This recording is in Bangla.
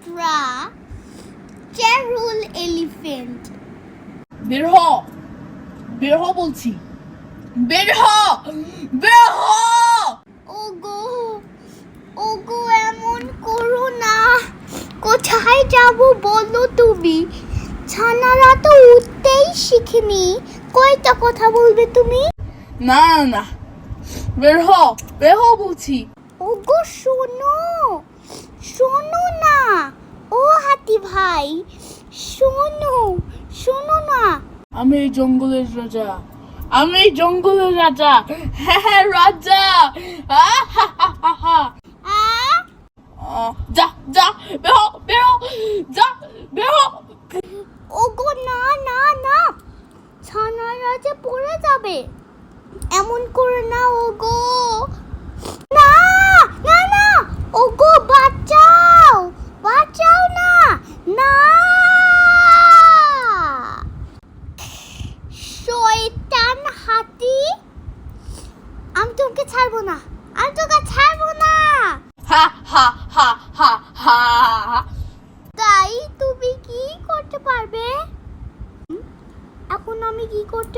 zebra, carol elephant. বের হ বলছি, বের হ। ওগো ওগো এমন করো না, কোথায় যাব বলো তুমি? ছানারা তো উঠতেই শিখেনি, কয়টা কথা বলবে তুমি? না না, বের হ বলছি। ওগো শোনো শোনো না, ও হাতি ভাই শোনো না। আমি এই জঙ্গলের রাজা, হ্যাঁ রাজা। যা বের হ, যা বের হ। ওগো না না না, ছানারা যে পড়ে যাবে, এমন করে না ওগো। না না না, ওগো বাঁচাও না না। শয়তান হাতি, আমি তোকে ছাড়বো না। হা হা হা হা হা। তাই তুমি কি করতে পারবে? এখন আমি কি করতে